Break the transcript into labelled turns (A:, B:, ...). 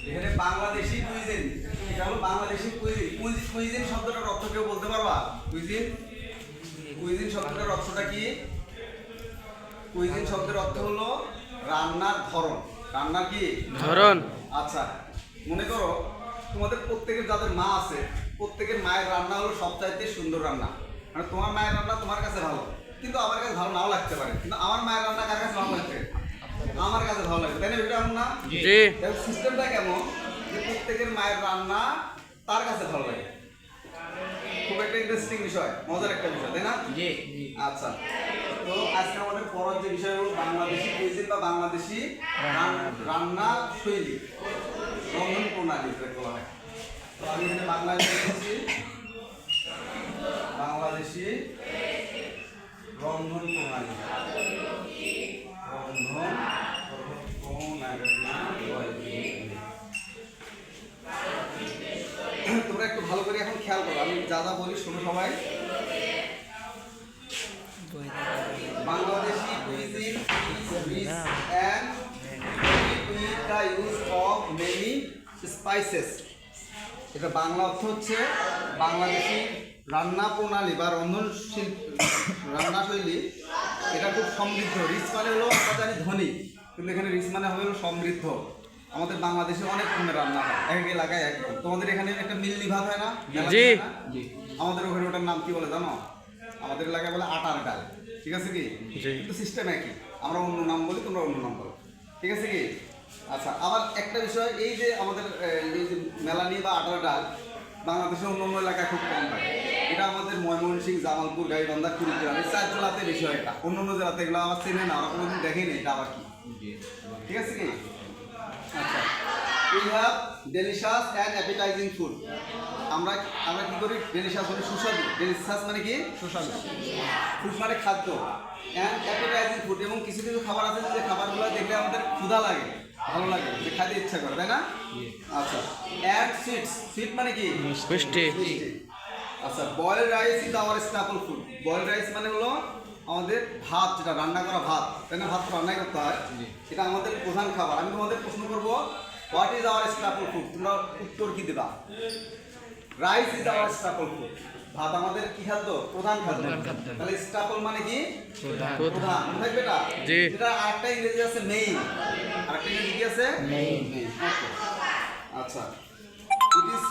A: এখানে বাংলাদেশি কুইজিন, এটা হলো বাংলাদেশি কুইজিন। কুইজিন শব্দটার অর্থ কেউ বলতে পারবা? কুইজিন, কুইজিন শব্দটার অর্থটা কি? কুইজিন শব্দের অর্থ হলো রান্নার ধরন। রান্নার কি
B: ধরন?
A: আচ্ছা, মনে করো তোমাদের প্রত্যেকের যাদের মা আছে, প্রত্যেকের মায়ের রান্না হলো সবচাইতে সুন্দর রান্না। মানে তোমার মায়ের রান্না তোমার কাছে ভালো, কিন্তু আমার কাছে ভালো নাও লাগতে পারে, কিন্তু আমার মায়ের রান্না কার কাছে ভালো লাগবে? আমার কাছে ভালো লাগবে, তাই না? এটা এমন না?
B: জি।
A: সিস্টেমটা কেমন যে প্রত্যেকের মায়ের রান্না তার কাছে ভালো লাগে। খুব একটা ইন্টারেস্টিং বিষয়, মজার একটা বিষয়, তাই না?
B: জি।
A: আচ্ছা, তো আজকে আমাদের পড়ার যে বিষয় হলো বাংলাদেশি কুইজিন বা বাংলাদেশি রান্না শৈলী, রন্ধন প্রণালী বলা হয়। তো আমি এখানে বাংলায় লিখেছি বাংলাদেশি রন্ধন প্রণালী। রন্ধন প্রণালী। তোমরা একটু ভালো করে এখন খেয়াল করো, আমি যা যা বলি শোনো সবাই। Bangladeshi cuisine is rich and with the use of many spices. এটা বাংলা অর্থ হচ্ছে বাংলাদেশি রান্না প্রণালী বা রান্না শৈলী এটা খুব সমৃদ্ধ। রিচ মানে হলো আমরা জানি ধনী, কিন্তু এখানে রিচ মানে হবে হলো সমৃদ্ধ। আমাদের বাংলাদেশে অনেক রকমের রান্না হয়, এক এক এলাকায় এক রকম। তোমাদের এখানে একটা মিল্লি ভাত হয় না?
B: জি।
A: আমাদের ওখানে ওটার নাম কি বলে জানো? আমাদের এলাকায় বলে আটার ডাল। ঠিক আছে কি? কিন্তু সিস্টেম একই, আমরা অন্য নাম বলি, তোমরা অন্য নাম বলো। ঠিক আছে কি? আচ্ছা, আবার একটা বিষয়, এই যে আমাদের এই যে মেলানি বা আটার ডাল বাংলাদেশের অন্য অন্য এলাকায় খুব কম হয়। এটা আমাদের ময়মনসিংহ, জামালপুর, গাইবান্ধা, কুড়িগ্রাম এই 4 জেলাতে বেশি হয়। এটা অন্য অন্য জেলাতে এগুলো আমার চেনে না, আমরা কোনোদিন দেখিনি এটা আবার কি। ঠিক আছে কি? আচ্ছা, we have delicious and appetizing food. আমরা কি করি? ডেলিশাস মানে সুস্বাদু। ডেলিশাস মানে কি? সুস্বাদু। ফুড মানে খাদ্য। অ্যান্ড অ্যাপিটাইজিং ফুড, এবং কিছু কিছু খাবার আছে যে খাবারগুলো দেখলে আমাদের ক্ষুধা লাগে, ভালো লাগে, যে খাইতে ইচ্ছা করে, তাই না? আচ্ছা, অ্যান্ড সুইটস। সুইট মানে কি?
B: মিষ্টি।
A: আচ্ছা, boiled rice is our staple food. Boiled rice মানে হলো আমাদের ভাত, যেটা রান্না করা ভাত, তাই না? ভাত রান্নাই করতে হয়, এটা আমাদের প্রধান খাবার। আমি তোমাদের প্রশ্ন করবো, what is our staple food? তোমরা উত্তর কি দেবা? Rice is our staple food. ভাত আমাদের কি খাদ্য? প্রধান খাদ্য। তাহলে স্ট্যাপল মানে কি? প্রধান। থাকবে এটা? যেটা আরেকটা ইংরেজি আছে মেইন, আরেকটা ইংরেজি কি আছে? মেইন। আচ্ছা, ইট ইজ